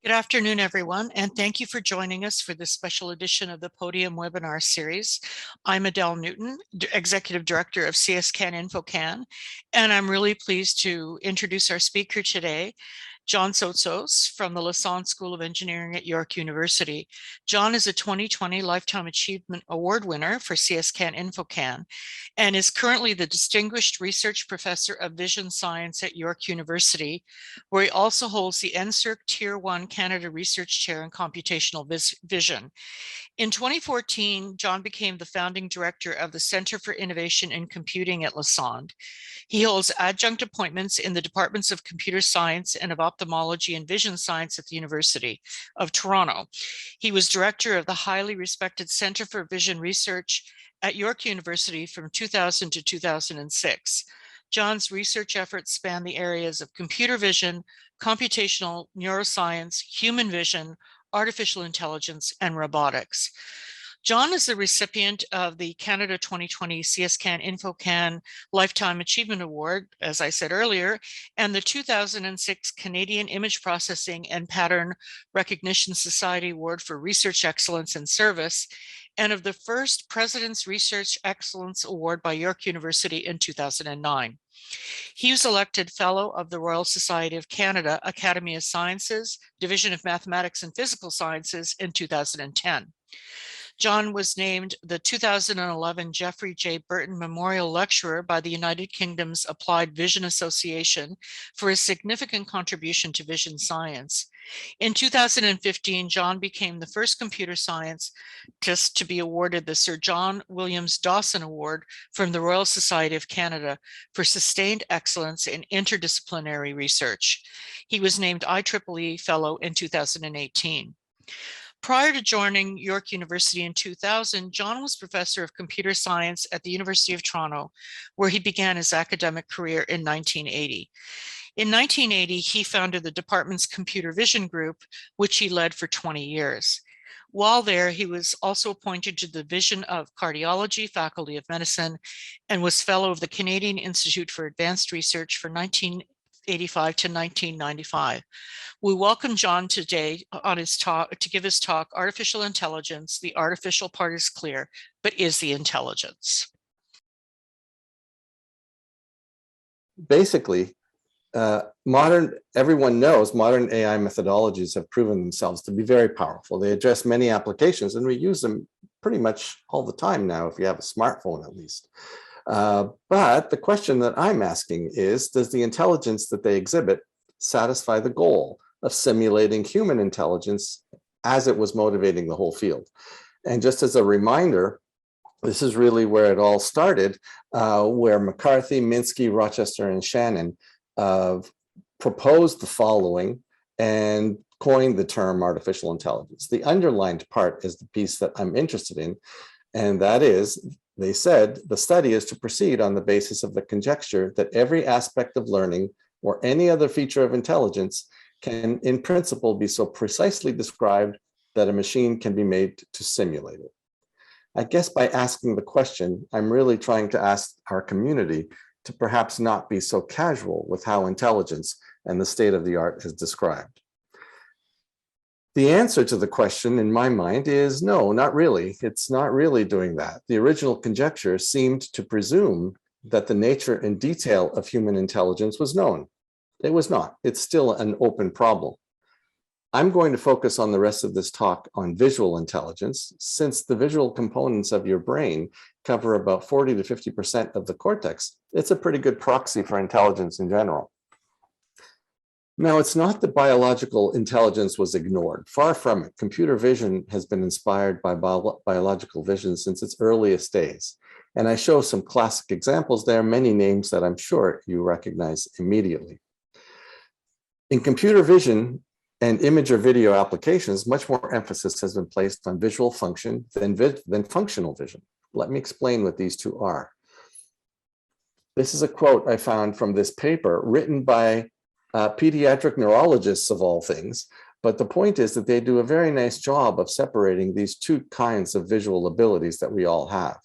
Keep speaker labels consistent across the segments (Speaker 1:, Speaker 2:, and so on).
Speaker 1: Good afternoon, everyone, and thank you for joining us for this special edition of the Podium webinar series. I'm Adele Newton, Executive Director of CSCAN InfoCan, and I'm really pleased to introduce our speaker today, John Tsotsos from the Lassonde School of Engineering at York University. John is a 2020 Lifetime Achievement Award winner for CSCAN InfoCan and is currently the Distinguished Research Professor of Vision Science at York University, where he also holds the NSERC Tier 1 Canada Research Chair in Computational Vision. In 2014, John became the founding director of the Center for Innovation in Computing at Lassonde. He holds adjunct appointments in the departments of computer science and of ophthalmology and vision science at the University of Toronto. He was director of the highly respected Center for Vision Research at York University from 2000 to 2006. John's research efforts span the areas of computer vision, computational neuroscience, human vision, artificial intelligence, and robotics. John is the recipient of the Canada 2020 CSCAN InfoCan Lifetime Achievement Award, as I said earlier, and the 2006 Canadian Image Processing and Pattern Recognition Society Award for Research Excellence and Service, and of the first President's Research Excellence Award by York University in 2009. He was elected Fellow of the Royal Society of Canada, Academy of Sciences, Division of Mathematics and Physical Sciences in 2010. John was named the 2011 Geoffrey J. Burton Memorial Lecturer by the United Kingdom's Applied Vision Association for his significant contribution to vision science. In 2015, John became the first computer scientist to be awarded the Sir John Williams Dawson Award from the Royal Society of Canada for sustained excellence in interdisciplinary research. He was named IEEE Fellow in 2018. Prior to joining York University in 2000, John was professor of computer science at the University of Toronto, where he began his academic career in 1980. In 1980, he founded the department's computer vision group, which he led for 20 years. While there, he was also appointed to the Division of Cardiology, Faculty of Medicine, and was fellow of the Canadian Institute for Advanced Research for 1985 to 1995. We welcome John today on his talk to give his talk, Artificial Intelligence, the artificial part is clear, but is the intelligence?
Speaker 2: Basically, everyone knows modern AI methodologies have proven themselves to be very powerful. They address many applications, and we use them pretty much all the time now, if you have a smartphone at least. But the question that I'm asking is, does the intelligence that they exhibit satisfy the goal of simulating human intelligence as it was motivating the whole field? And just as a reminder, this is really where it all started, where McCarthy, Minsky, Rochester, and Shannon proposed the following and coined the term artificial intelligence. The underlined part is the piece that I'm interested in, and that is, they said, the study is to proceed on the basis of the conjecture that every aspect of learning or any other feature of intelligence can, in principle, be so precisely described that a machine can be made to simulate it. I guess by asking the question, I'm really trying to ask our community to perhaps not be so casual with how intelligence and the state of the art is described. The answer to the question, in my mind, is no, not really. It's not really doing that. The original conjecture seemed to presume that the nature and detail of human intelligence was known. It was not. It's still an open problem. I'm going to focus on the rest of this talk on visual intelligence, since the visual components of your brain cover about 40 to 50% of the cortex. It's a pretty good proxy for intelligence in general. Now, it's not that biological intelligence was ignored. Far from it. Computer vision has been inspired by biological vision since its earliest days. And I show some classic examples there, many names that I'm sure you recognize immediately. In computer vision and image or video applications, much more emphasis has been placed on visual function than functional vision. Let me explain what these two are. This is a quote I found from this paper written by pediatric neurologists of all things, but the point is that they do a very nice job of separating these two kinds of visual abilities that we all have.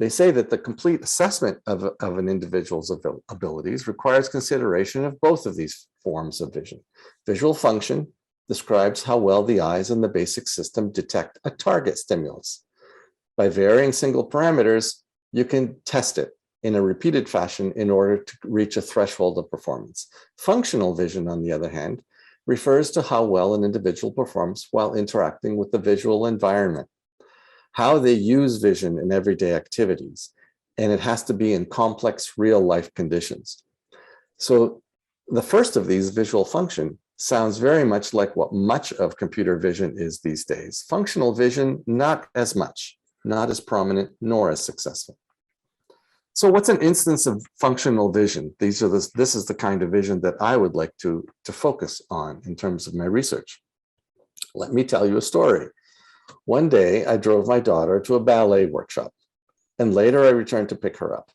Speaker 2: They say that the complete assessment of an individual's abilities requires consideration of both of these forms of vision, visual function describes how well the eyes and the basic system detect a target stimulus. By varying single parameters, you can test it in a repeated fashion in order to reach a threshold of performance. Functional vision, on the other hand, refers to how well an individual performs while interacting with the visual environment, how they use vision in everyday activities, and it has to be in complex real-life conditions. So the first of these, visual function, sounds very much like what much of computer vision is these days. Functional vision, not as much, not as prominent, nor as successful. So what's an instance of functional vision? This is the kind of vision that I would like to focus on in terms of my research. Let me tell you a story. One day, I drove my daughter to a ballet workshop, and later I returned to pick her up.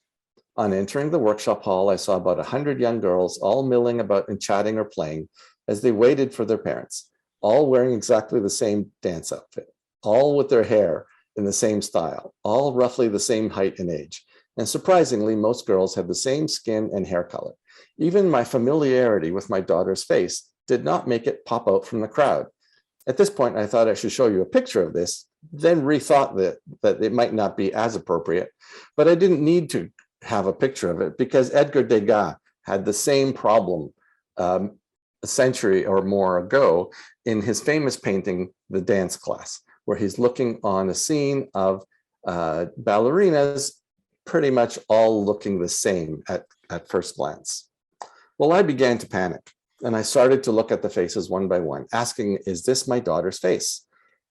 Speaker 2: On entering the workshop hall, I saw about 100 young girls all milling about and chatting or playing as they waited for their parents, all wearing exactly the same dance outfit, all with their hair in the same style, all roughly the same height and age. And surprisingly, most girls had the same skin and hair color. Even my familiarity with my daughter's face did not make it pop out from the crowd. At this point, I thought I should show you a picture of this, then rethought that it might not be as appropriate, but I didn't need to have a picture of it because Edgar Degas had the same problem a century or more ago in his famous painting, The Dance Class, where he's looking on a scene of ballerinas pretty much all looking the same at first glance. Well, I began to panic and I started to look at the faces one by one, asking, is this my daughter's face?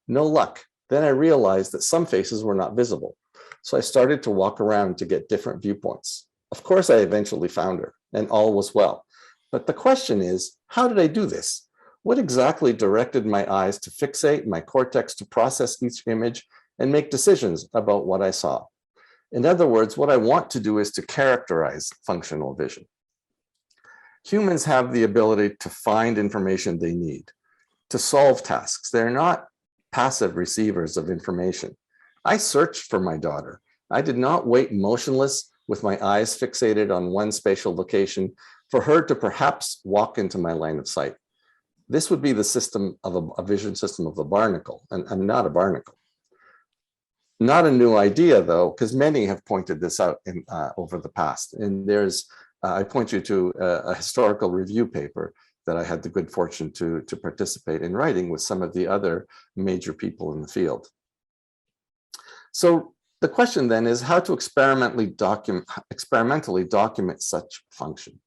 Speaker 2: No luck. Then I realized that some faces were not visible. So I started to walk around to get different viewpoints. Of course, I eventually found her and all was well. But the question is, how did I do this? What exactly directed my eyes to fixate, my cortex to process each image and make decisions about what I saw? In other words, what I want to do is to characterize functional vision. Humans have the ability to find information they need, to solve tasks. They're not passive receivers of information. I searched for my daughter. I did not wait motionless with my eyes fixated on one spatial location for her to perhaps walk into my line of sight. This would be the system of a vision system of a barnacle, and I'm not a barnacle. Not a new idea though, because many have pointed this out over the past. And I point you to a historical review paper that I had the good fortune to participate in writing with some of the other major people in the field. So the question then is how to experimentally document such function.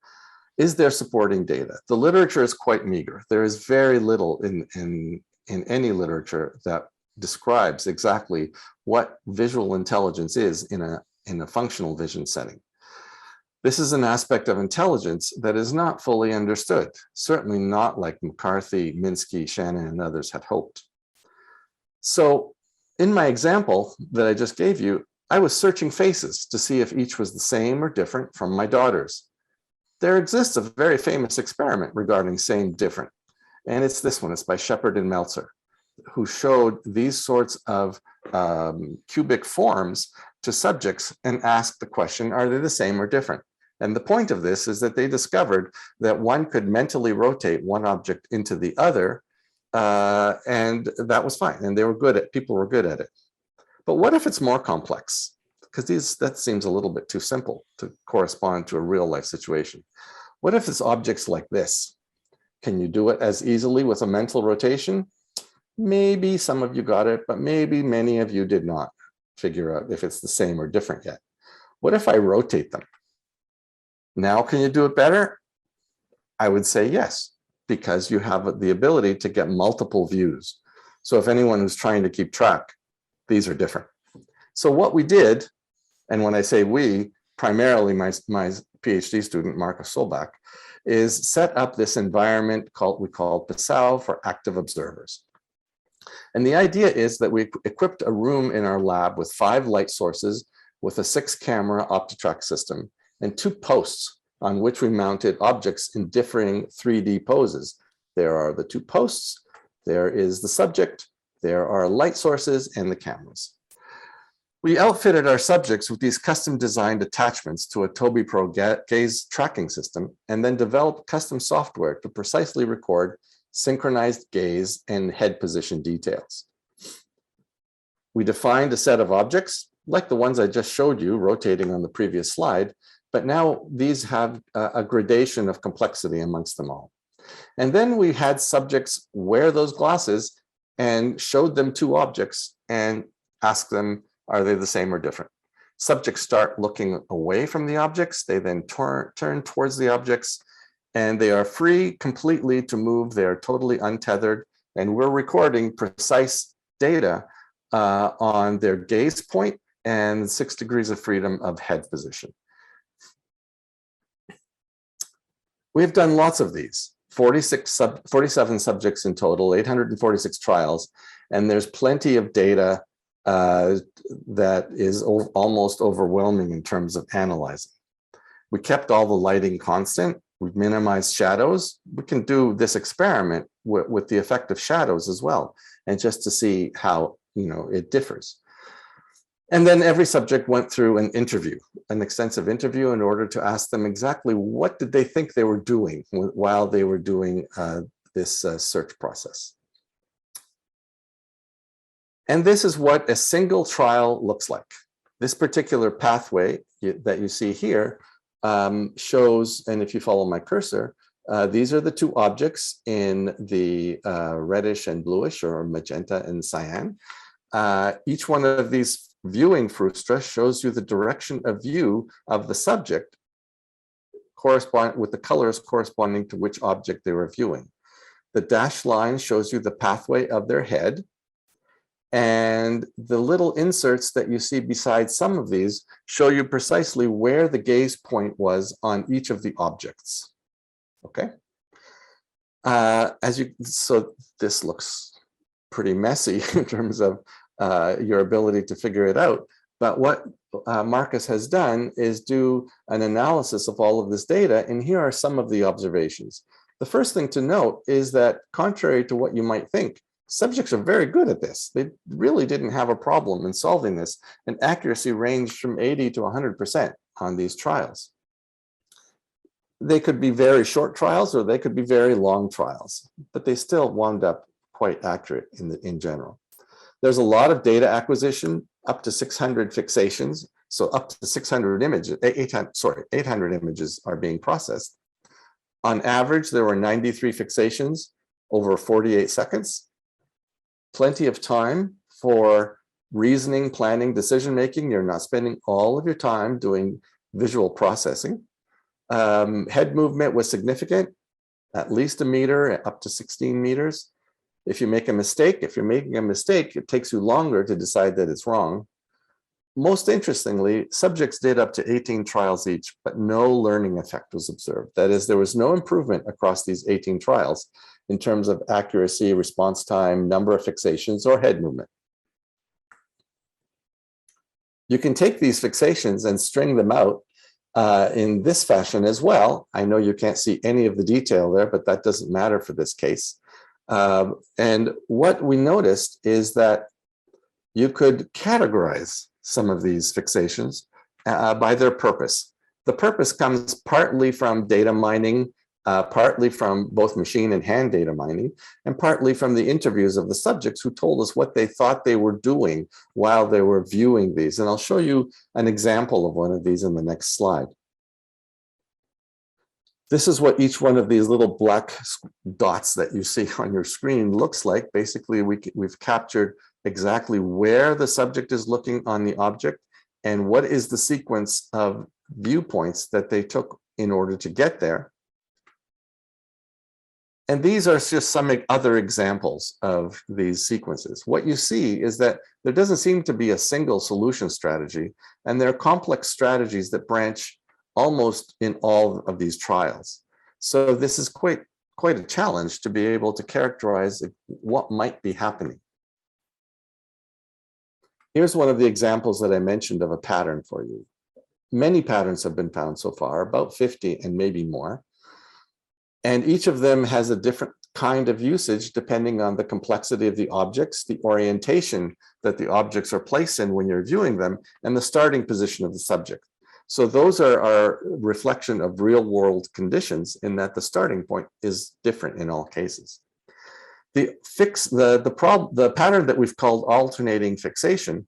Speaker 2: Is there supporting data? The literature is quite meager. There is very little in any literature that describes exactly what visual intelligence is in a functional vision setting. This is an aspect of intelligence that is not fully understood, certainly not like McCarthy, Minsky, Shannon, and others had hoped. So in my example that I just gave you, I was searching faces to see if each was the same or different from my daughter's. There exists a very famous experiment regarding same, different, and it's this one. It's by Shepard and Meltzer, who showed these sorts of cubic forms to subjects and asked the question, are they the same or different? And the point of this is that they discovered that one could mentally rotate one object into the other, and that was fine. And people were good at it. But what if it's more complex? Because that seems a little bit too simple to correspond to a real life situation. What if it's objects like this? Can you do it as easily with a mental rotation? Maybe some of you got it, but maybe many of you did not figure out if it's the same or different yet. What if I rotate them? Now, can you do it better? I would say yes, because you have the ability to get multiple views. So if anyone who's trying to keep track, these are different. So what we did, and when I say we, primarily my PhD student, Marcus Solbach, is set up this environment we call PASAO for active observers. And the idea is that we equipped a room in our lab with 5 light sources with a 6-camera OptiTrack system and 2 posts on which we mounted objects in differing 3D poses. There are the 2 posts, there is the subject, there are light sources and the cameras. We outfitted our subjects with these custom designed attachments to a Tobii Pro gaze tracking system and then developed custom software to precisely record synchronized gaze, and head position details. We defined a set of objects, like the ones I just showed you, rotating on the previous slide, but now these have a gradation of complexity amongst them all. And then we had subjects wear those glasses and showed them two objects and asked them, are they the same or different? Subjects start looking away from the objects. They then turn towards the objects, and they are free completely to move. They are totally untethered, and we're recording precise data on their gaze point and 6 degrees of freedom of head position. We've done lots of these, 47 subjects in total, 846 trials, and there's plenty of data that is almost overwhelming in terms of analyzing. We kept all the lighting constant. We've minimized shadows. We can do this experiment with the effect of shadows as well, and just to see how it differs. And then every subject went through an interview, an extensive interview, in order to ask them exactly what did they think they were doing while they were doing this search process. And this is what a single trial looks like. This particular pathway that you see here shows, and if you follow my cursor, these are the two objects in the reddish and bluish, or magenta and cyan. Each one of these viewing frustra shows you the direction of view of the subject with the colors corresponding to which object they were viewing. The dashed line shows you the pathway of their head, and the little inserts that you see beside some of these show you precisely where the gaze point was on each of the objects. Okay. So this looks pretty messy in terms of your ability to figure it out. But what Marcus has done is do an analysis of all of this data, and here are some of the observations. The first thing to note is that, contrary to what you might think, subjects are very good at this. They really didn't have a problem in solving this, and accuracy ranged from 80 to 100% on these trials. They could be very short trials, or they could be very long trials, but they still wound up quite accurate in general. There's a lot of data acquisition, up to 600 fixations. So up to 600 images, 800 images are being processed. On average, there were 93 fixations over 48 seconds. Plenty of time for reasoning, planning, decision-making. You're not spending all of your time doing visual processing. Head movement was significant, at least a meter, up to 16 meters. If you're making a mistake, it takes you longer to decide that it's wrong. Most interestingly, subjects did up to 18 trials each, but no learning effect was observed. That is, there was no improvement across these 18 trials in terms of accuracy, response time, number of fixations, or head movement. You can take these fixations and string them out in this fashion as well. I know you can't see any of the detail there, but that doesn't matter for this case. And what we noticed is that you could categorize some of these fixations by their purpose. The purpose comes partly from data mining, partly from both machine and hand data mining, and partly from the interviews of the subjects who told us what they thought they were doing while they were viewing these. And I'll show you an example of one of these in the next slide. This is what each one of these little black dots that you see on your screen looks like. Basically, we've captured exactly where the subject is looking on the object and what is the sequence of viewpoints that they took in order to get there. And these are just some other examples of these sequences. What you see is that there doesn't seem to be a single solution strategy, and there are complex strategies that branch almost in all of these trials. So this is quite a challenge to be able to characterize what might be happening. Here's one of the examples that I mentioned of a pattern for you. Many patterns have been found so far, about 50 and maybe more. And each of them has a different kind of usage depending on the complexity of the objects, the orientation that the objects are placed in when you're viewing them, and the starting position of the subject. So those are a reflection of real world conditions in that the starting point is different in all cases. The pattern that we've called alternating fixation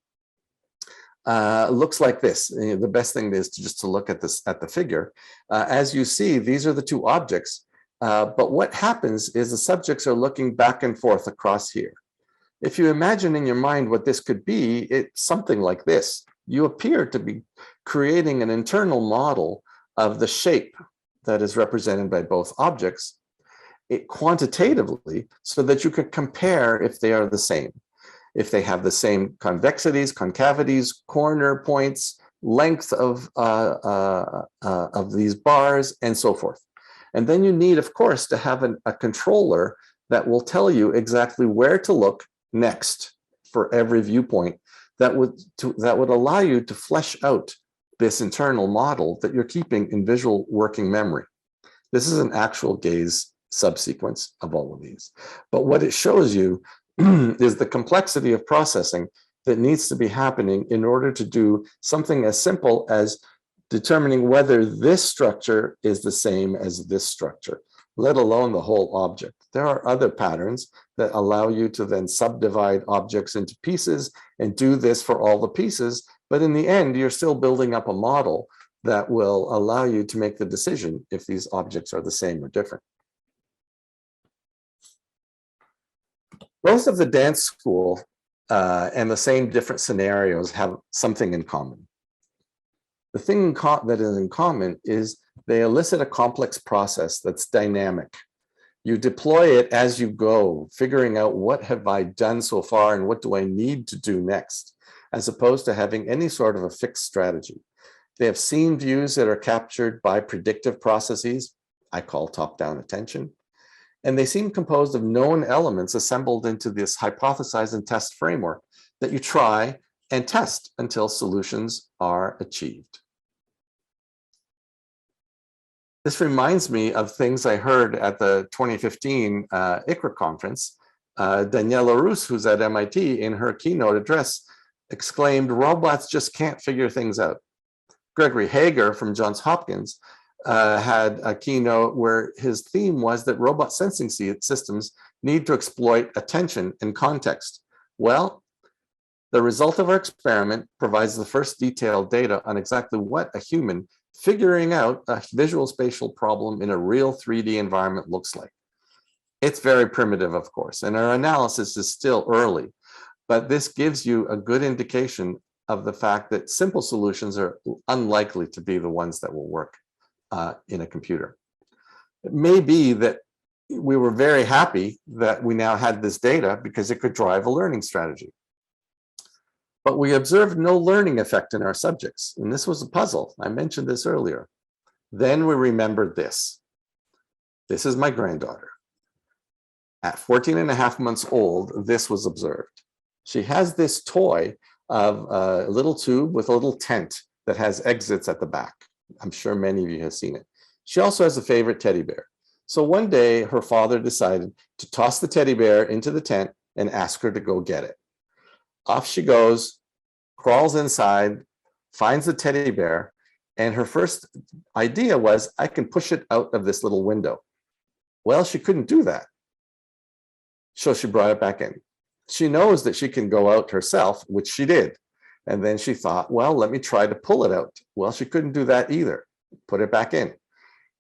Speaker 2: looks like this. The best thing is just to look at the figure. As you see, these are the two objects. But what happens is the subjects are looking back and forth across here. If you imagine in your mind what this could be, it's something like this. You appear to be creating an internal model of the shape that is represented by both objects, quantitatively, so that you could compare if they are the same. If they have the same convexities, concavities, corner points, length of these bars, and so forth. And then you need, of course, to have a controller that will tell you exactly where to look next for every viewpoint that would allow you to flesh out this internal model that you're keeping in visual working memory. This is an actual gaze subsequence of all of these. But what it shows you is the complexity of processing that needs to be happening in order to do something as simple as determining whether this structure is the same as this structure, let alone the whole object. There are other patterns that allow you to then subdivide objects into pieces and do this for all the pieces. But in the end, you're still building up a model that will allow you to make the decision if these objects are the same or different. Most of the dance school and the same different scenarios have something in common. The thing that is in common is they elicit a complex process that's dynamic. You deploy it as you go, figuring out what have I done so far and what do I need to do next, as opposed to having any sort of a fixed strategy. They have scene views that are captured by predictive processes, I call top-down attention, and they seem composed of known elements assembled into this hypothesize and test framework that you try and test until solutions are achieved. This reminds me of things I heard at the 2015 ICRA conference. Daniela Rus, who's at MIT, in her keynote address, exclaimed, "Robots just can't figure things out." Gregory Hager from Johns Hopkins had a keynote where his theme was that robot sensing systems need to exploit attention and context. Well, the result of our experiment provides the first detailed data on exactly what a human figuring out a visual spatial problem in a real 3D environment looks like. It's very primitive, of course, and our analysis is still early, but this gives you a good indication of the fact that simple solutions are unlikely to be the ones that will work in a computer. It may be that we were very happy that we now had this data because it could drive a learning strategy. But we observed no learning effect in our subjects, and this was a puzzle. I mentioned this earlier. Then we remembered this. This is my granddaughter. At 14 and a half months old, this was observed. She has this toy of a little tube with a little tent that has exits at the back. I'm sure many of you have seen it. She also has a favorite teddy bear. So one day, her father decided to toss the teddy bear into the tent and ask her to go get it. Off she goes, crawls inside, finds the teddy bear, and her first idea was, I can push it out of this little window. Well, she couldn't do that. So she brought it back in. She knows that she can go out herself, which she did. And then she thought, well, let me try to pull it out. Well, she couldn't do that either. Put it back in.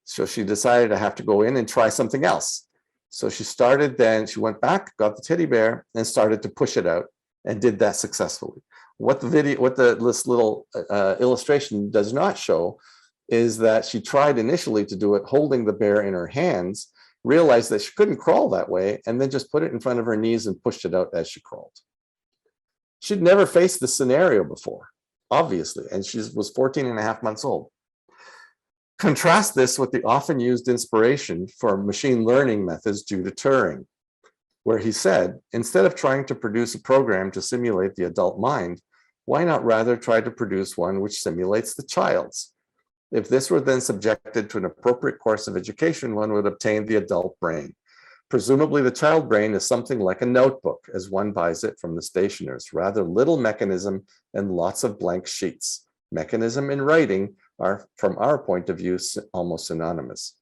Speaker 2: So she decided to have to go in and try something else. So she started then, she went back, got the teddy bear, and started to push it out, and did that successfully. What this little illustration does not show is that she tried initially to do it holding the bear in her hands, realized that she couldn't crawl that way, and then just put it in front of her knees and pushed it out as she crawled. She'd never faced this scenario before, obviously, and she was 14 and a half months old. Contrast this with the often used inspiration for machine learning methods due to Turing, where he said, instead of trying to produce a program to simulate the adult mind, why not rather try to produce one which simulates the child's? If this were then subjected to an appropriate course of education, one would obtain the adult brain. Presumably the child brain is something like a notebook as one buys it from the stationers, rather little mechanism and lots of blank sheets. Mechanism and writing are, from our point of view, almost synonymous.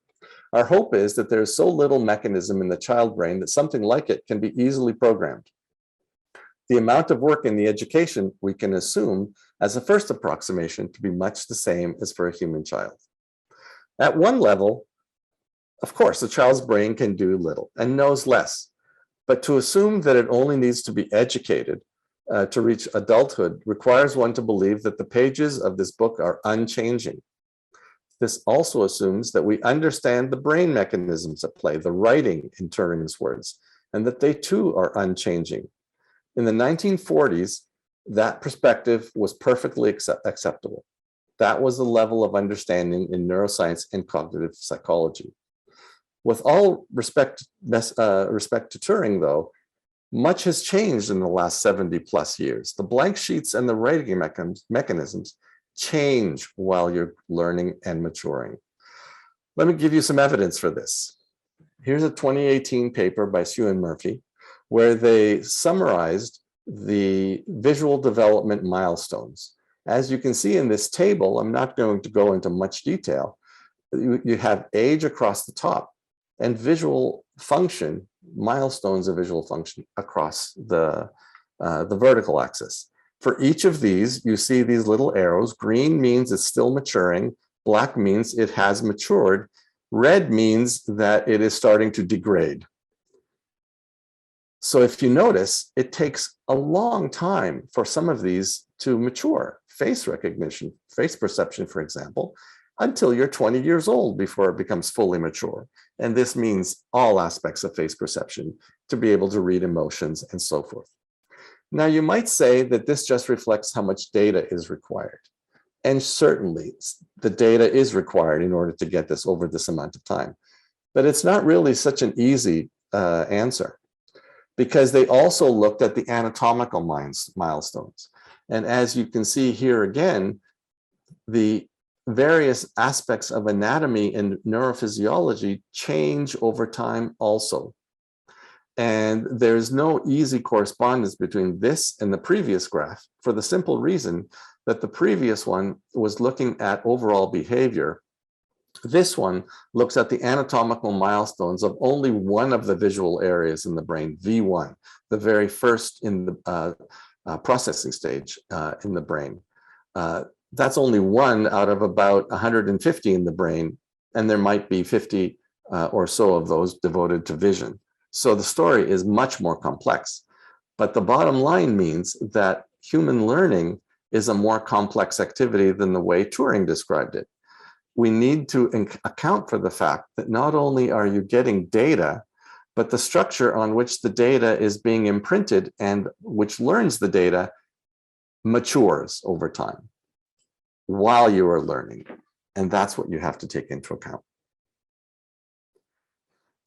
Speaker 2: Our hope is that there's so little mechanism in the child brain that something like it can be easily programmed. The amount of work in the education we can assume as a first approximation to be much the same as for a human child. At one level, of course, a child's brain can do little and knows less, but to assume that it only needs to be educated to reach adulthood requires one to believe that the pages of this book are unchanging. This also assumes that we understand the brain mechanisms at play, the writing in Turing's words, and that they too are unchanging. In the 1940s, that perspective was perfectly acceptable. That was the level of understanding in neuroscience and cognitive psychology. With all respect to Turing, though, much has changed in the last 70 plus years. The blank sheets and the writing mechanisms change while you're learning and maturing. Let me give you some evidence for this. Here's a 2018 paper by Sue and Murphy, where they summarized the visual development milestones. As you can see in this table, I'm not going to go into much detail. You have age across the top and visual function, milestones of visual function across the vertical axis. For each of these, you see these little arrows. Green means it's still maturing. Black means it has matured. Red means that it is starting to degrade. So if you notice, it takes a long time for some of these to mature. Face recognition, face perception, for example, until you're 20 years old before it becomes fully mature. And this means all aspects of face perception, to be able to read emotions and so forth. Now, you might say that this just reflects how much data is required. And certainly, the data is required in order to get this over this amount of time. But it's not really such an easy answer, because they also looked at the anatomical milestones. And as you can see here again, the various aspects of anatomy and neurophysiology change over time also. And there's no easy correspondence between this and the previous graph, for the simple reason that the previous one was looking at overall behavior. This one looks at the anatomical milestones of only one of the visual areas in the brain, V1, the very first in the processing stage in the brain. That's only one out of about 150 in the brain, and there might be 50 or so of those devoted to vision. So the story is much more complex. But the bottom line means that human learning is a more complex activity than the way Turing described it. We need to account for the fact that not only are you getting data, but the structure on which the data is being imprinted and which learns the data matures over time while you are learning. And that's what you have to take into account.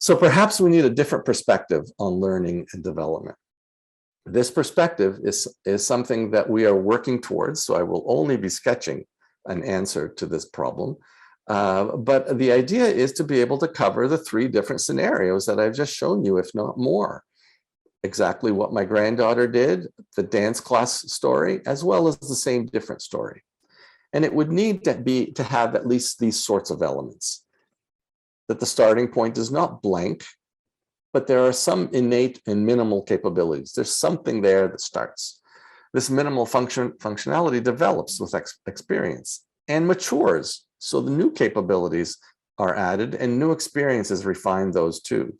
Speaker 2: So perhaps we need a different perspective on learning and development. This perspective is something that we are working towards, so I will only be sketching an answer to this problem. But the idea is to be able to cover the three different scenarios that I've just shown you, if not more. Exactly what my granddaughter did, the dance class story, as well as the same different story. And it would need to have at least these sorts of elements. That the starting point is not blank, but there are some innate and minimal capabilities. There's something there that starts. This minimal functionality develops with experience and matures. So the new capabilities are added and new experiences refine those too.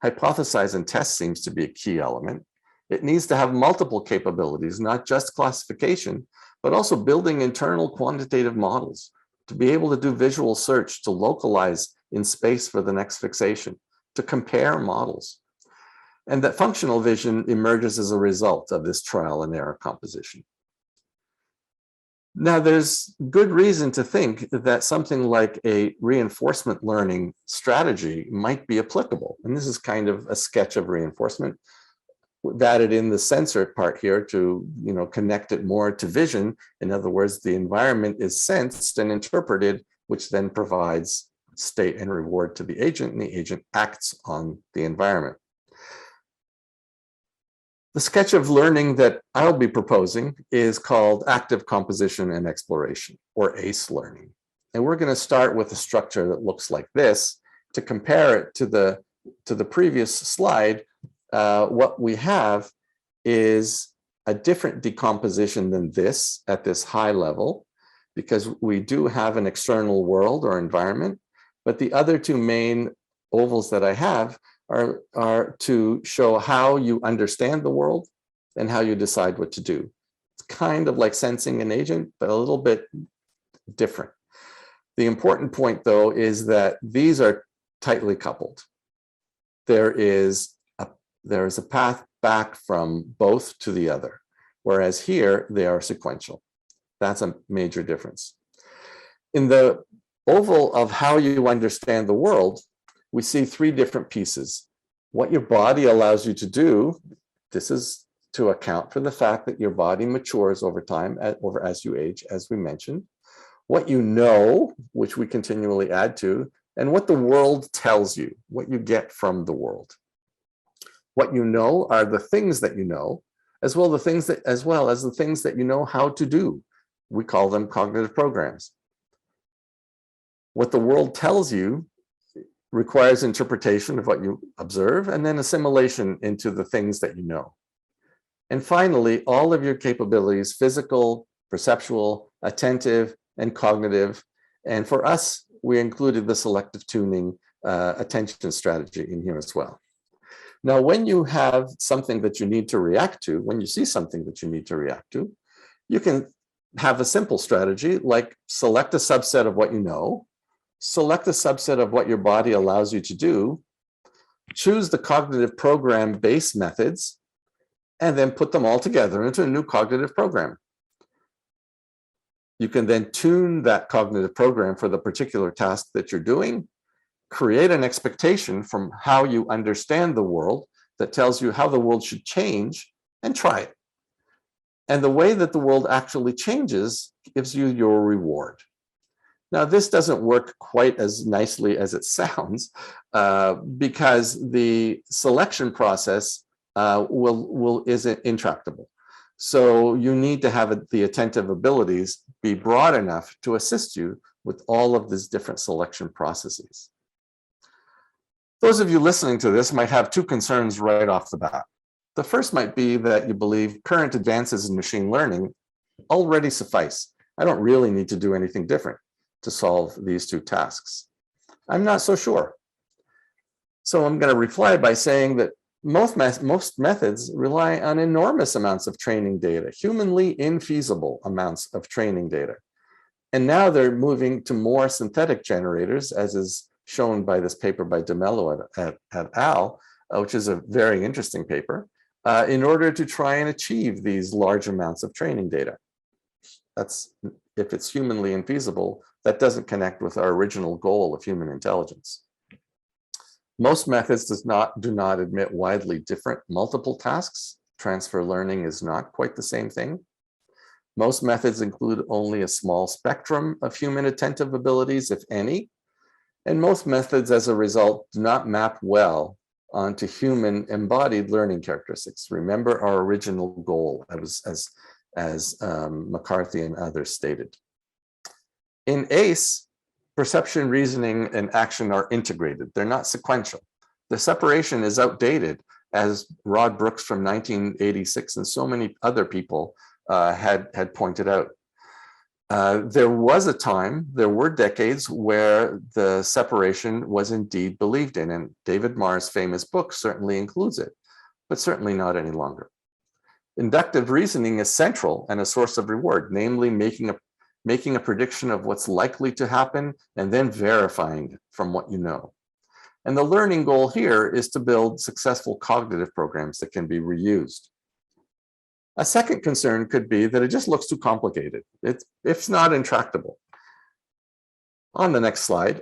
Speaker 2: Hypothesize and test seems to be a key element. It needs to have multiple capabilities, not just classification, but also building internal quantitative models to be able to do visual search, to localize in space for the next fixation, to compare models. And that functional vision emerges as a result of this trial and error composition. Now, there's good reason to think that something like a reinforcement learning strategy might be applicable. And this is kind of a sketch of reinforcement. We've added in the sensor part here to connect it more to vision. In other words, the environment is sensed and interpreted, which then provides state and reward to the agent, and the agent acts on the environment. The sketch of learning that I'll be proposing is called Active Composition and Exploration, or ACE learning. And we're going to start with a structure that looks like this. to compare it to the previous slide, what we have is a different decomposition than this at this high level, because we do have an external world or environment, but the other two main ovals that I have are to show how you understand the world and how you decide what to do. It's kind of like sensing an agent, but a little bit different. The important point, though, is that these are tightly coupled. There is a path back from both to the other, whereas here they are sequential. That's a major difference. In the oval of how you understand the world, we see three different pieces. What your body allows you to do, this is to account for the fact that your body matures over time, as you age, as we mentioned. What you know, which we continually add to, and what the world tells you, what you get from the world. What you know are the things that you know, as well as the things that you know how to do. We call them cognitive programs. What the world tells you requires interpretation of what you observe, and then assimilation into the things that you know. And finally, all of your capabilities, physical, perceptual, attentive, and cognitive. And for us, we included the selective tuning attention strategy in here as well. Now, when you have something that you need to react to, when you see something that you need to react to, you can have a simple strategy like select a subset of what you know, select a subset of what your body allows you to do, choose the cognitive program base methods, and then put them all together into a new cognitive program. You can then tune that cognitive program for the particular task that you're doing, create an expectation from how you understand the world that tells you how the world should change, and try it. And the way that the world actually changes gives you your reward. Now, this doesn't work quite as nicely as it sounds because the selection process is intractable. So you need to have the attentive abilities be broad enough to assist you with all of these different selection processes. Those of you listening to this might have two concerns right off the bat. The first might be that you believe current advances in machine learning already suffice. I don't really need to do anything different to solve these two tasks. I'm not so sure. So I'm going to reply by saying that most methods rely on enormous amounts of training data, humanly infeasible amounts of training data. And now they're moving to more synthetic generators, as is shown by this paper by DeMello et al., which is a very interesting paper, in order to try and achieve these large amounts of training data. That's, if it's humanly infeasible, that doesn't connect with our original goal of human intelligence. Most methods do not admit widely different multiple tasks. Transfer learning is not quite the same thing. Most methods include only a small spectrum of human attentive abilities, if any. And most methods, as a result, do not map well onto human embodied learning characteristics. Remember our original goal, as McCarthy and others stated. In ACE, perception, reasoning, and action are integrated. They're not sequential. The separation is outdated, as Rod Brooks from 1986 and so many other people had pointed out. There was a time, there were decades where the separation was indeed believed in, and David Marr's famous book certainly includes it, but certainly not any longer. Inductive reasoning is central and a source of reward, namely making a prediction of what's likely to happen and then verifying it from what you know. And the learning goal here is to build successful cognitive programs that can be reused. A second concern could be that it just looks too complicated. It's not intractable. On the next slide,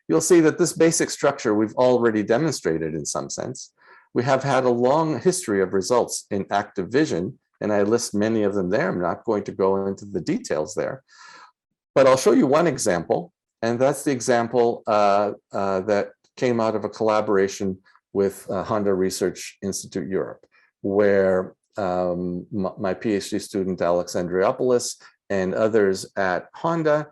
Speaker 2: you'll see that this basic structure we've already demonstrated in some sense. We have had a long history of results in active vision, and I list many of them there. I'm not going to go into the details there, but I'll show you one example, and that's the example that came out of a collaboration with Honda Research Institute Europe, where my PhD student Alex Andriopoulos and others at Honda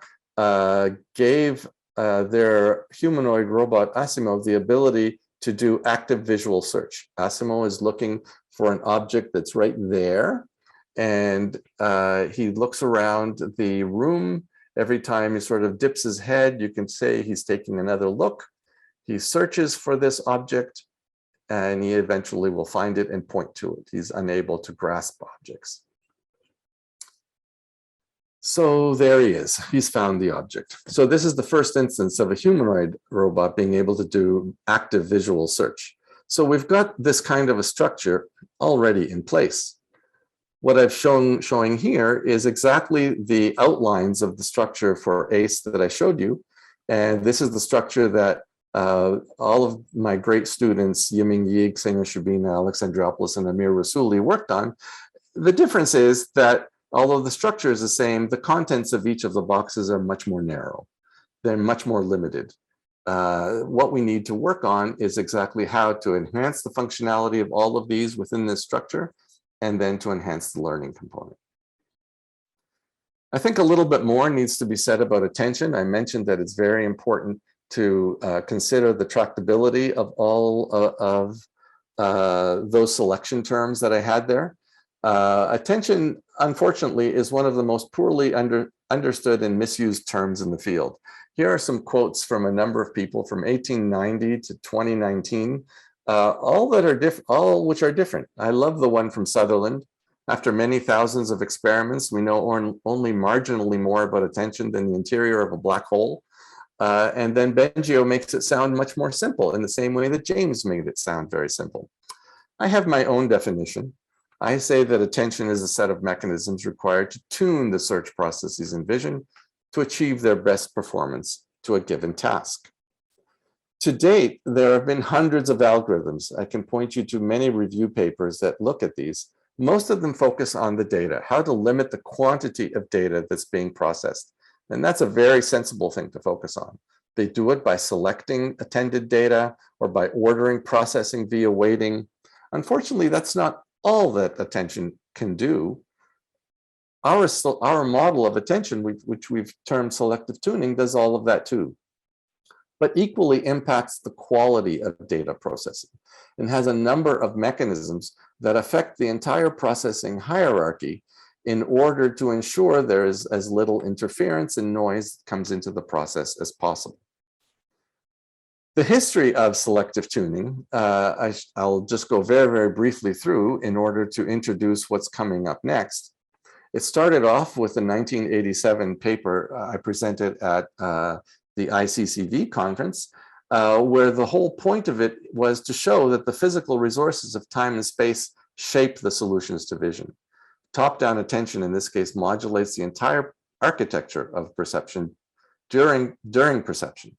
Speaker 2: gave their humanoid robot Asimo the ability to do active visual search. Asimo is looking for an object that's right there, and he looks around the room. Every time he sort of dips his head, you can say he's taking another look. He searches for this object, and he eventually will find it and point to it. He's unable to grasp objects. So there he is. He's found the object. So this is the first instance of a humanoid robot being able to do active visual search. So we've got this kind of a structure already in place. What I've showing here is exactly the outlines of the structure for ACE that I showed you. And this is the structure that all of my great students, Yiming Yi, Xenia Shabina, Alexandropoulos, and Amir Rasuli worked on. The difference is that although the structure is the same, the contents of each of the boxes are much more narrow. They're much more limited. What we need to work on is exactly how to enhance the functionality of all of these within this structure, and then to enhance the learning component. I think a little bit more needs to be said about attention. I mentioned that it's very important to consider the tractability of all of those selection terms that I had there. Attention, unfortunately, is one of the most poorly understood and misused terms in the field. Here are some quotes from a number of people from 1890 to 2019, all which are different. I love the one from Sutherland. After many thousands of experiments, we know only marginally more about attention than the interior of a black hole. And then Bengio makes it sound much more simple in the same way that James made it sound very simple. I have my own definition. I say that attention is a set of mechanisms required to tune the search processes in vision to achieve their best performance to a given task. To date, there have been hundreds of algorithms. I can point you to many review papers that look at these. Most of them focus on the data, how to limit the quantity of data that's being processed. And that's a very sensible thing to focus on. They do it by selecting attended data or by ordering processing via weighting. Unfortunately, that's not all that attention can do. Our model of attention, which we've termed selective tuning, does all of that too, but equally impacts the quality of data processing and has a number of mechanisms that affect the entire processing hierarchy in order to ensure there is as little interference and noise that comes into the process as possible. The history of selective tuning, I'll just go very, very briefly through in order to introduce what's coming up next. It started off with a 1987 paper I presented at the ICCV conference, where the whole point of it was to show that the physical resources of time and space shape the solutions to vision. Top-down attention, in this case, modulates the entire architecture of perception during perception.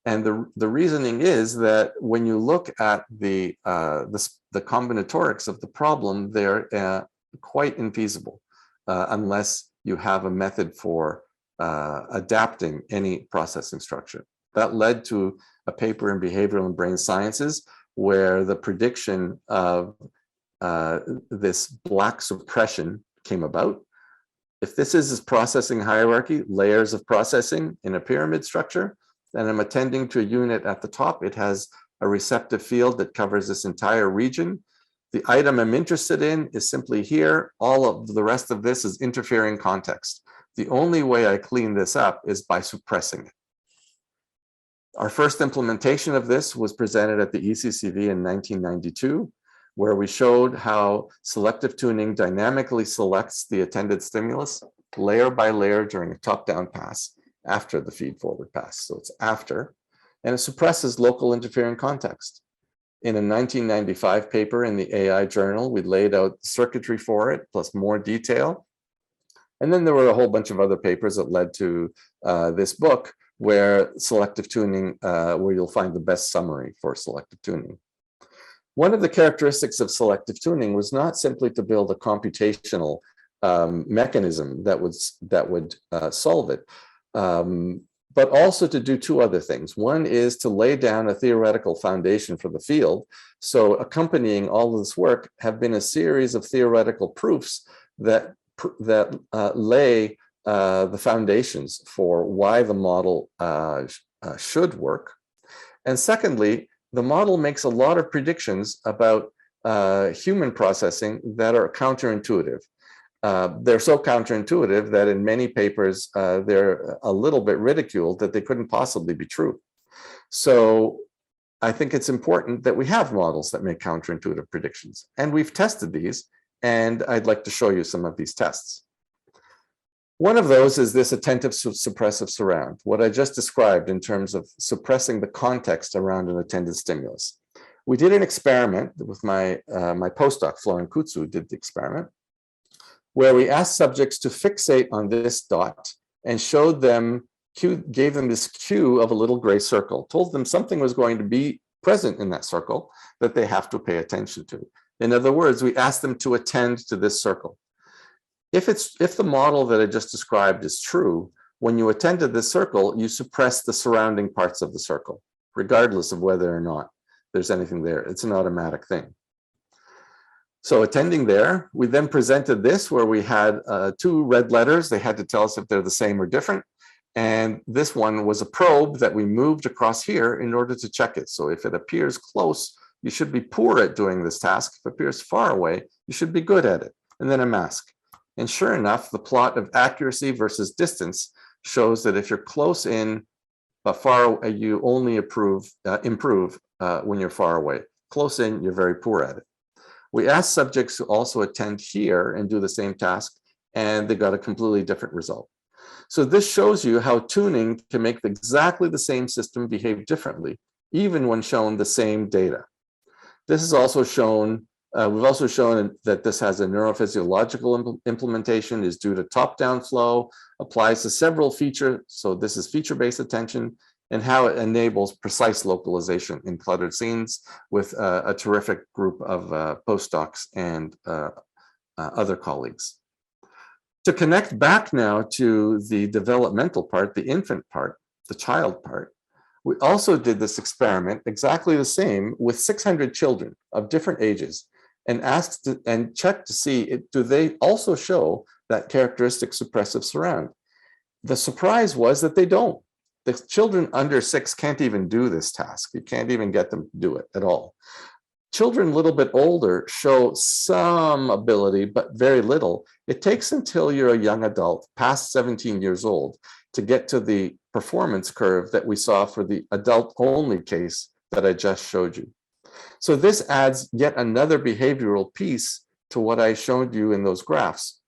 Speaker 2: And the reasoning is that when you look at the combinatorics of the problem, they're quite infeasible unless you have a method for adapting any processing structure. That led to a paper in Behavioral and Brain Sciences where the prediction of this black suppression came about. If this is processing hierarchy, layers of processing in a pyramid structure, then I'm attending to a unit at the top. It has a receptive field that covers this entire region. The item I'm interested in is simply here. All of the rest of this is interfering context. The only way I clean this up is by suppressing it. Our first implementation of this was presented at the ECCV in 1992, where we showed how selective tuning dynamically selects the attended stimulus layer by layer during a top-down pass after the feed-forward pass. So it's after, and it suppresses local interfering context. In a 1995 paper in the AI journal, we laid out circuitry for it, plus more detail. And then there were a whole bunch of other papers that led to this book, where selective tuning, where you'll find the best summary for selective tuning. One of the characteristics of selective tuning was not simply to build a computational mechanism that would solve it, but also to do two other things. One is to lay down a theoretical foundation for the field. So accompanying all of this work have been a series of theoretical proofs that lay the foundations for why the model should work. And secondly, the model makes a lot of predictions about human processing that are counterintuitive. They're so counterintuitive that in many papers, they're a little bit ridiculed that they couldn't possibly be true. So I think it's important that we have models that make counterintuitive predictions. And we've tested these, and I'd like to show you some of these tests. One of those is this attentive suppressive surround, what I just described in terms of suppressing the context around an attended stimulus. We did an experiment with my postdoc, Florian Kutsu, did the experiment, where we asked subjects to fixate on this dot and showed them, gave them this cue of a little gray circle, told them something was going to be present in that circle that they have to pay attention to. In other words, we asked them to attend to this circle. If the model that I just described is true, when you attend to this circle, you suppress the surrounding parts of the circle, regardless of whether or not there's anything there. It's an automatic thing. So attending there, we then presented this where we had 2 red letters. They had to tell us if they're the same or different. And this one was a probe that we moved across here in order to check it. So if it appears close, you should be poor at doing this task. If it appears far away, you should be good at it. And then a mask. And sure enough, the plot of accuracy versus distance shows that if you're close in, but far away, you only improve when you're far away. Close in, you're very poor at it. We asked subjects to also attend here and do the same task, and they got a completely different result. So this shows you how tuning can make exactly the same system behave differently, even when shown the same data. This is also shown, we've also shown that this has a neurophysiological implementation, is due to top-down flow, applies to several features. So this is feature-based attention, and how it enables precise localization in cluttered scenes with a terrific group of postdocs and other colleagues. To connect back now to the developmental part, the infant part, the child part, we also did this experiment exactly the same with 600 children of different ages and asked and checked to see, do they also show that characteristic suppressive surround? The surprise was that they don't. The children under 6 can't even do this task. You can't even get them to do it at all. Children a little bit older show some ability, but very little. It takes until you're a young adult, past 17 years old, to get to the performance curve that we saw for the adult-only case that I just showed you. So this adds yet another behavioral piece to what I showed you in those graphs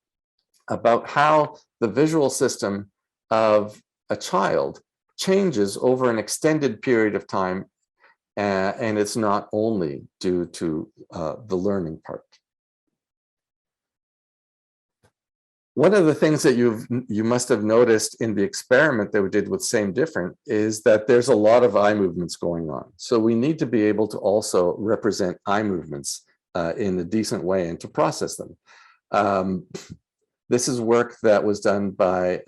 Speaker 2: about how the visual system of a child changes over an extended period of time, and it's not only due to the learning part. One of the things that you must have noticed in the experiment that we did with same different is that there's a lot of eye movements going on. So we need to be able to also represent eye movements in a decent way and to process them. This is work that was done by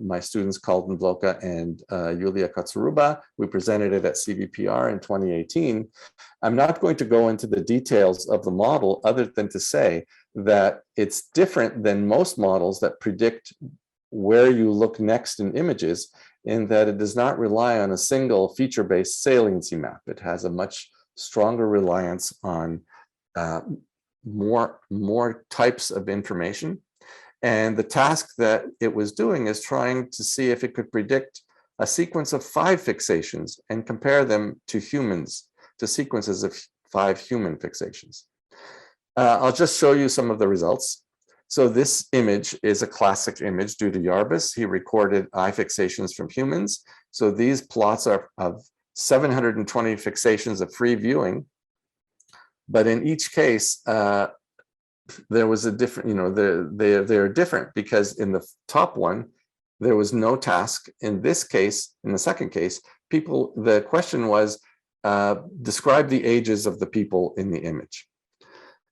Speaker 2: my students Kalden Vloka and Yulia Kotsaruba. We presented it at CVPR in 2018. I'm not going to go into the details of the model other than to say that it's different than most models that predict where you look next in images, in that it does not rely on a single feature-based saliency map. It has a much stronger reliance on more types of information. And the task that it was doing is trying to see if it could predict a sequence of 5 fixations and compare them to humans, to sequences of 5 human fixations. I'll just show you some of the results. So this image is a classic image due to Yarbus. He recorded eye fixations from humans. So these plots are of 720 fixations of free viewing. But in each case, there was a different, they're different because in the top one, there was no task. In this case, in the second case, the question was, describe the ages of the people in the image.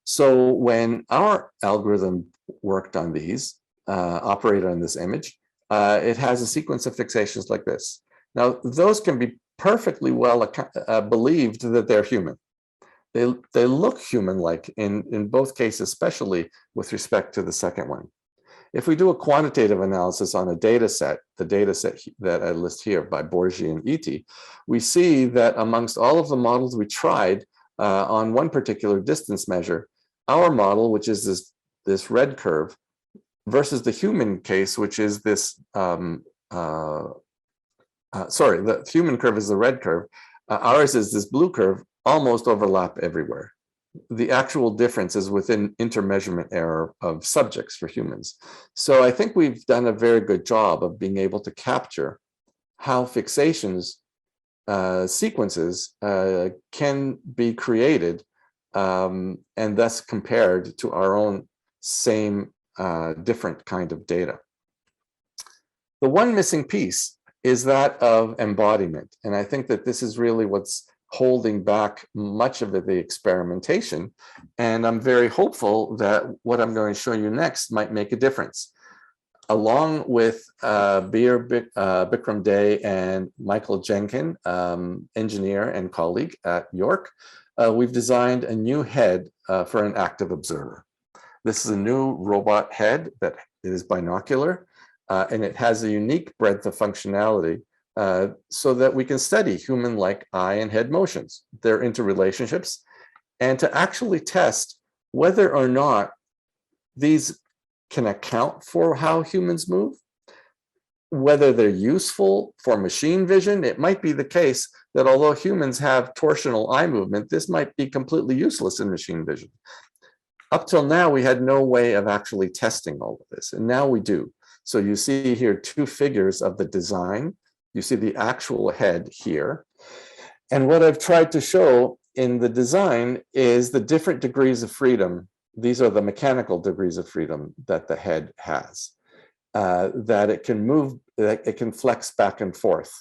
Speaker 2: So when our algorithm worked on these, operated on this image, it has a sequence of fixations like this. Now, those can be perfectly well believed that they're human. They look human-like in both cases, especially with respect to the second one. If we do a quantitative analysis on a data set, the data set that I list here by Borgi and Iti, we see that amongst all of the models we tried on one particular distance measure, our model, which is this red curve, versus the human case, which is this, sorry, the human curve is the red curve. Ours is this blue curve, almost overlap everywhere. The actual difference is within intermeasurement error of subjects for humans. So I think we've done a very good job of being able to capture how fixations sequences can be created and thus compared to our own same different kind of data. The one missing piece is that of embodiment. And I think that this is really what's holding back much of the experimentation. And I'm very hopeful that what I'm going to show you next might make a difference. Along with Bikram Day and Michael Jenkin, engineer and colleague at York, we've designed a new head for an active observer. This is a new robot head that is binocular, and it has a unique breadth of functionality so that we can study human-like eye and head motions, their interrelationships, and to actually test whether or not these can account for how humans move, whether they're useful for machine vision. It might be the case that although humans have torsional eye movement, this might be completely useless in machine vision. Up till now, we had no way of actually testing all of this, and now we do. So you see here two figures of the design. You see the actual head here. And what I've tried to show in the design is the different degrees of freedom. These are the mechanical degrees of freedom that the head has, that it can move, that it can flex back and forth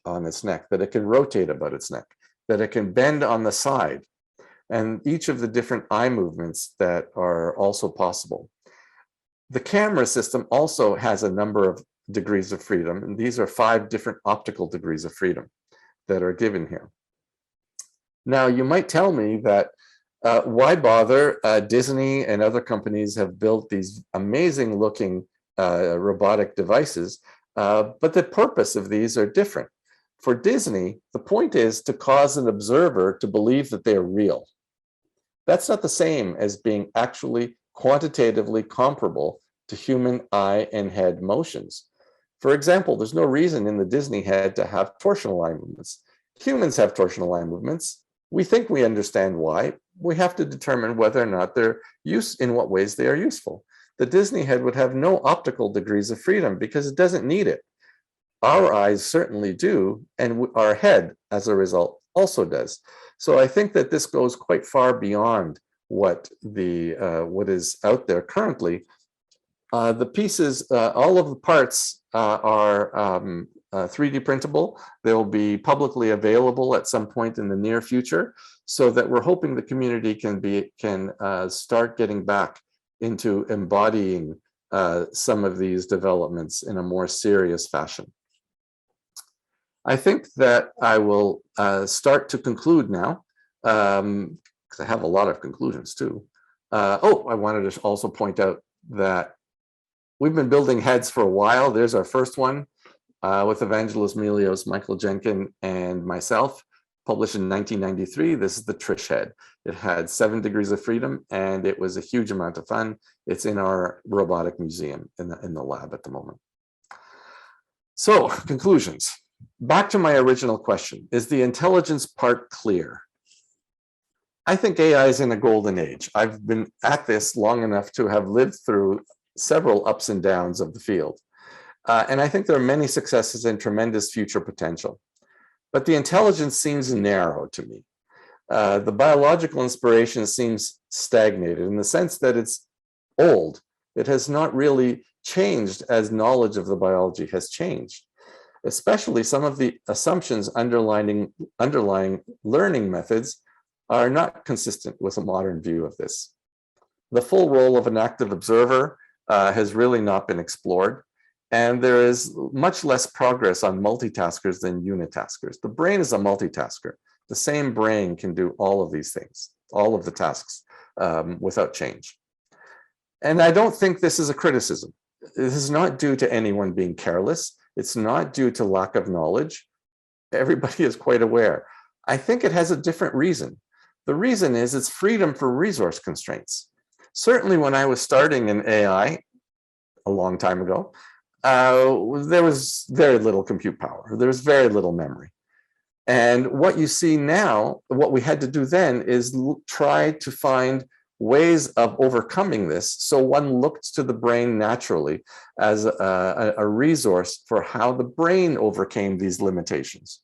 Speaker 2: on its neck, that it can rotate about its neck, that it can bend on the side, and each of the different eye movements that are also possible. The camera system also has a number of degrees of freedom, and these are 5 different optical degrees of freedom that are given here. Now, you might tell me that why bother? Disney and other companies have built these amazing looking robotic devices, but the purpose of these are different. For Disney, the point is to cause an observer to believe that they are real. That's not the same as being actually quantitatively comparable to human eye and head motions. For example, there's no reason in the Disney head to have torsional eye movements. Humans have torsional eye movements. We think we understand why. We have to determine whether or not they're in what ways they are useful. The Disney head would have no optical degrees of freedom because it doesn't need it. Our eyes certainly do, and our head, as a result, also does. So I think that this goes quite far beyond what is out there currently. The pieces, all of the parts are 3D printable. They will be publicly available at some point in the near future, so that we're hoping the community can start getting back into embodying some of these developments in a more serious fashion. I think that I will start to conclude now, because I have a lot of conclusions too. I wanted to also point out that we've been building heads for a while. There's our first one with Evangelos Melios, Michael Jenkin, and myself, published in 1993. This is the Trish head. It had 7 degrees of freedom, and it was a huge amount of fun. It's in our robotic museum in the lab at the moment. So, conclusions. Back to my original question, is the intelligence part clear? I think AI is in a golden age. I've been at this long enough to have lived through several ups and downs of the field. And I think there are many successes and tremendous future potential. But the intelligence seems narrow to me. The biological inspiration seems stagnated in the sense that it's old. It has not really changed as knowledge of the biology has changed. Especially some of the assumptions underlying learning methods are not consistent with a modern view of this. The full role of an active observer has really not been explored, and there is much less progress on multitaskers than unitaskers. The brain is a multitasker. The same brain can do all of these things, all of the tasks without change. And I don't think this is a criticism. This is not due to anyone being careless. It's not due to lack of knowledge. Everybody is quite aware. I think it has a different reason. The reason is it's freedom for resource constraints. Certainly when I was starting in AI a long time ago, there was very little compute power. There was very little memory. And what you see now, what we had to do then is try to find ways of overcoming this. So one looked to the brain naturally as a resource for how the brain overcame these limitations.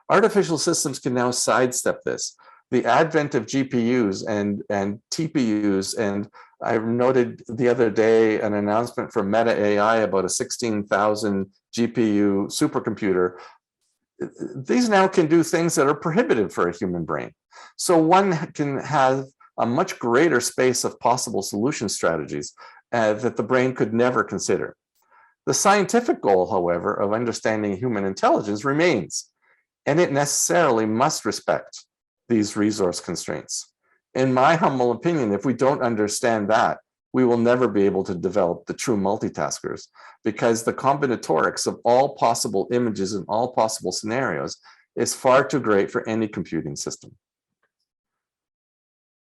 Speaker 2: Artificial systems can now sidestep this. The advent of GPUs and TPUs, and I noted the other day an announcement from Meta AI about a 16,000 GPU supercomputer. These now can do things that are prohibitive for a human brain. So one can have a much greater space of possible solution strategies that the brain could never consider. The scientific goal, however, of understanding human intelligence remains, and it necessarily must respect these resource constraints. In my humble opinion, if we don't understand that, we will never be able to develop the true multitaskers, because the combinatorics of all possible images in all possible scenarios is far too great for any computing system.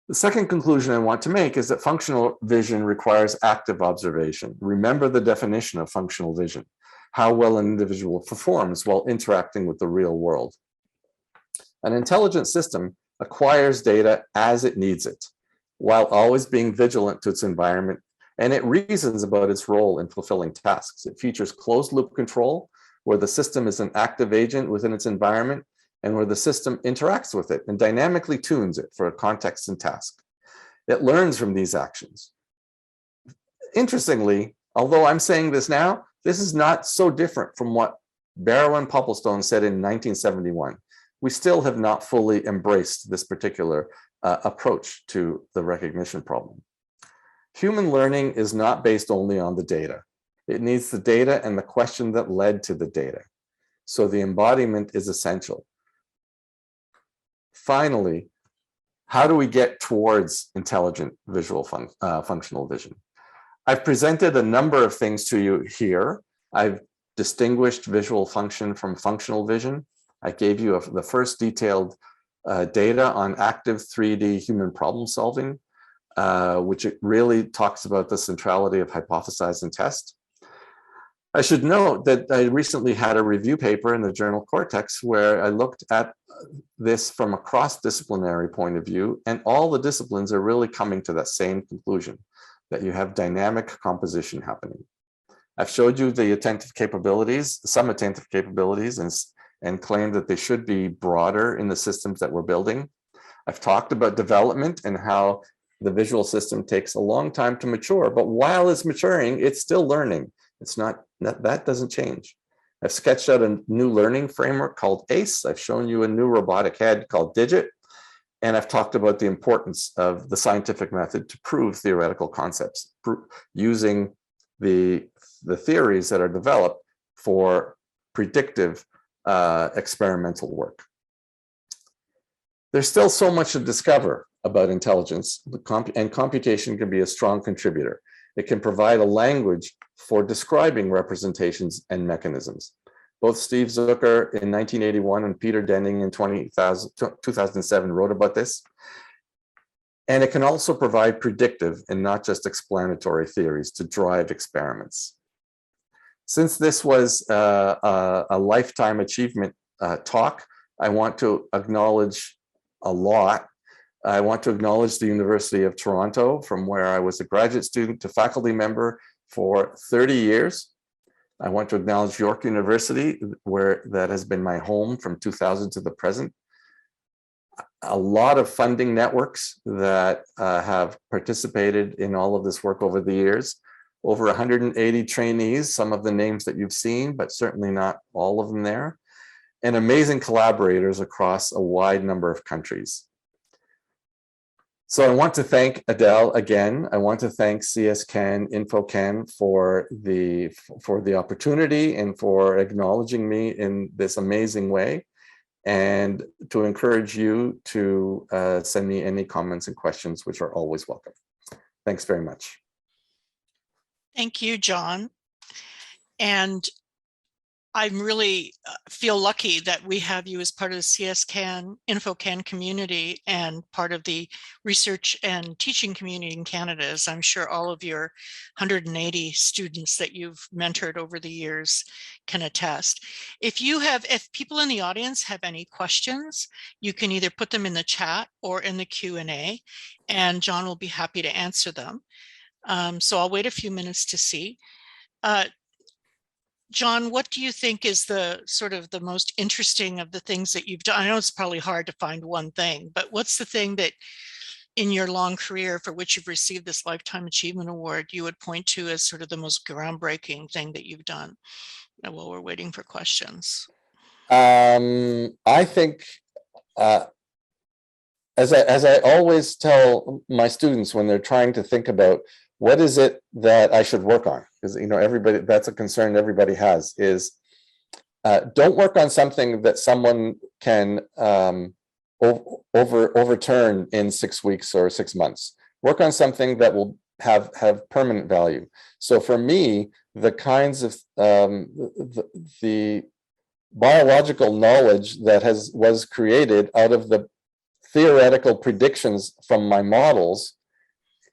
Speaker 2: The second conclusion I want to make is that functional vision requires active observation. Remember the definition of functional vision, how well an individual performs while interacting with the real world. An intelligent system acquires data as it needs it, while always being vigilant to its environment, and it reasons about its role in fulfilling tasks. It features closed-loop control, where the system is an active agent within its environment, and where the system interacts with it and dynamically tunes it for a context and task. It learns from these actions. Interestingly, although I'm saying this now, this is not so different from what Barrow and Popplestone said in 1971. We still have not fully embraced this particular approach to the recognition problem. Human learning is not based only on the data. It needs the data and the question that led to the data. So the embodiment is essential. Finally, how do we get towards intelligent visual functional vision? I've presented a number of things to you here. I've distinguished visual function from functional vision. I gave you the first detailed data on active 3D human problem solving, which it really talks about the centrality of hypothesize and test. I should note that I recently had a review paper in the journal Cortex where I looked at this from a cross-disciplinary point of view, and all the disciplines are really coming to that same conclusion, that you have dynamic composition happening. I've showed you the attentive capabilities, some attentive capabilities, and claimed that they should be broader in the systems that we're building. I've talked about development and how the visual system takes a long time to mature, but while it's maturing, it's still learning. It's not, that doesn't change. I've sketched out a new learning framework called ACE. I've shown you a new robotic head called Digit. And I've talked about the importance of the scientific method to prove theoretical concepts, using the theories that are developed for predictive experimental work. There's still so much to discover about intelligence, and computation can be a strong contributor. It can provide a language for describing representations and mechanisms. Both Steve Zucker in 1981 and Peter Denning in 2007 wrote about this. And it can also provide predictive and not just explanatory theories to drive experiments. Since this was a lifetime achievement talk, I want to acknowledge a lot. I want to acknowledge the University of Toronto, from where I was a graduate student to faculty member for 30 years. I want to acknowledge York University, where that has been my home from 2000 to the present. A lot of funding networks that have participated in all of this work over the years. Over 180 trainees, some of the names that you've seen, but certainly not all of them there. And amazing collaborators across a wide number of countries. So I want to thank Adele again. I want to thank CSCAN, InfoCan for the opportunity and for acknowledging me in this amazing way, and to encourage you to send me any comments and questions, which are always welcome. Thanks very much.
Speaker 1: Thank you, John. And I'm really feel lucky that we have you as part of the CSCAN, InfoCAN community and part of the research and teaching community in Canada, as I'm sure all of your 180 students that you've mentored over the years can attest. If people in the audience have any questions, you can either put them in the chat or in the Q&A, and John will be happy to answer them. So I'll wait a few minutes to see. John, what do you think is the sort of the most interesting of the things that you've done? I know it's probably hard to find one thing, but what's the thing that in your long career for which you've received this Lifetime Achievement Award you would point to as sort of the most groundbreaking thing that you've done? While we're waiting for questions.
Speaker 2: I think, as I always tell my students when they're trying to think about what is it that I should work on, because everybody, that's a concern everybody has, is don't work on something that someone can overturn in 6 weeks or 6 months. Work on something that will have permanent value. So for me, the kinds of the biological knowledge that was created out of the theoretical predictions from my models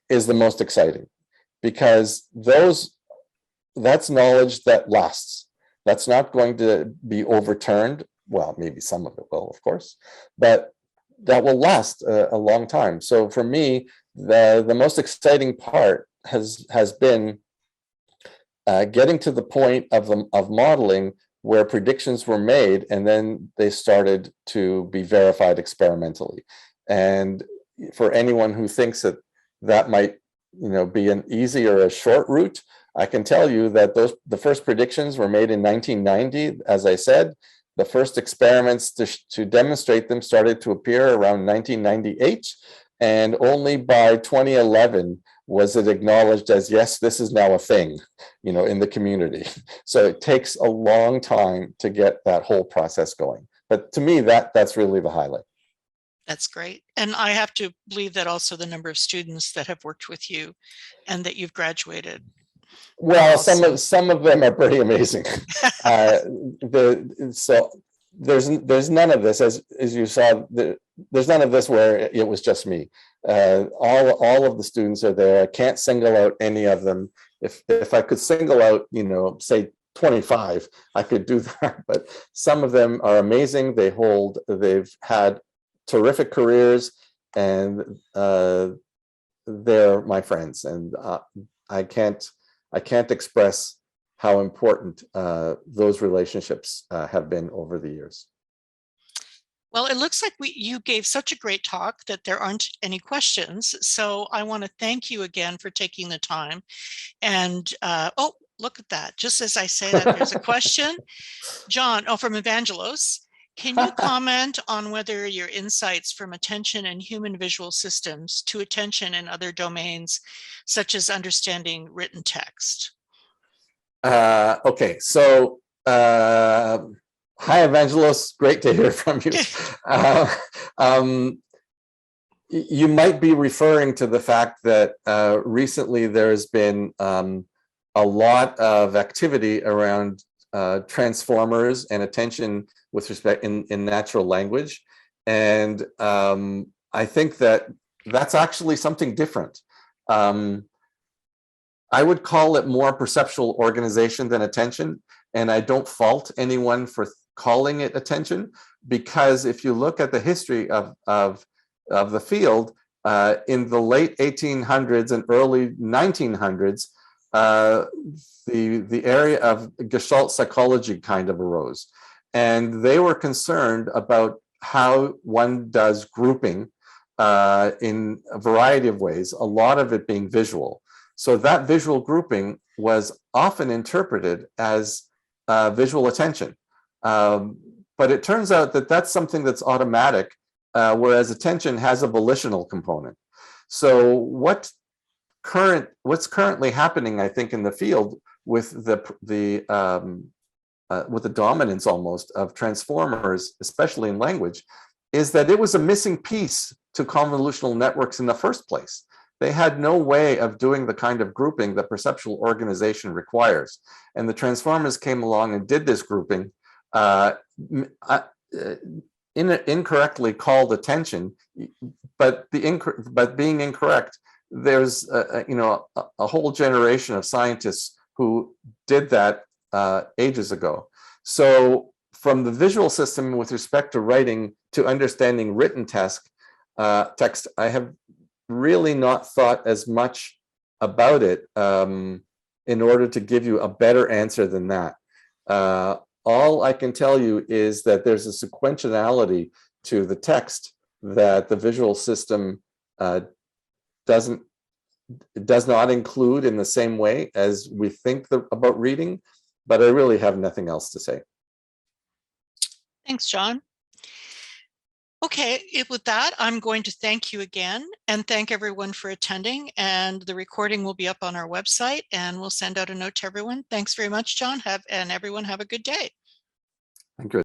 Speaker 2: is the most exciting, because that's knowledge that lasts. That's not going to be overturned. Well, maybe some of it will, of course, but that will last a long time. So for me, the most exciting part has been getting to the point of modeling where predictions were made and then they started to be verified experimentally. And for anyone who thinks that might be an easy or a short route, I can tell you that the first predictions were made in 1990. As I said, the first experiments to demonstrate them started to appear around 1998, and only by 2011 was it acknowledged as, yes, this is now a thing, in the community. So it takes a long time to get that whole process going. But to me, that's really the highlight.
Speaker 1: That's great. And I have to believe that also the number of students that have worked with you and that you've graduated.
Speaker 2: Well, some of them are pretty amazing. So there's none of this, as you saw, there's none of this where it was just me. All of the students are there. I can't single out any of them. If I could single out, say 25, I could do that. But some of them are amazing. They've had terrific careers, and they're my friends. And I can't express how important those relationships have been over the years.
Speaker 1: Well, it looks like you gave such a great talk that there aren't any questions. So I want to thank you again for taking the time. And oh, look at that. Just as I say that, there's a question. John, from Evangelos. Can you comment on whether your insights from attention and human visual systems to attention in other domains, such as understanding written text?
Speaker 2: Okay, so hi, Evangelos. Great to hear from you. You might be referring to the fact that recently there's been a lot of activity around transformers and attention with respect in natural language. And I think that's actually something different. I would call it more perceptual organization than attention. And I don't fault anyone for calling it attention, because if you look at the history of the field, in the late 1800s and early 1900s, the area of Gestalt psychology kind of arose. And they were concerned about how one does grouping in a variety of ways, a lot of it being visual. So that visual grouping was often interpreted as visual attention. But it turns out that that's something that's automatic, whereas attention has a volitional component. So what's currently happening, I think, in the field with the dominance almost of transformers, especially in language, is that it was a missing piece to convolutional networks in the first place. they had no way of doing the kind of grouping that perceptual organization requires. And the transformers came along and did this grouping, incorrectly called attention, but being incorrect, there's a whole generation of scientists who did that ages ago. So from the visual system with respect to writing to understanding written text, I have really not thought as much about it in order to give you a better answer than that. All I can tell you is that there's a sequentiality to the text that the visual system does not include in the same way as we think about reading, but I really have nothing else to say.
Speaker 1: Thanks, John. Okay, with that, I'm going to thank you again and thank everyone for attending. And the recording will be up on our website and we'll send out a note to everyone. Thanks very much, John. And everyone have a good day.
Speaker 2: Thank you.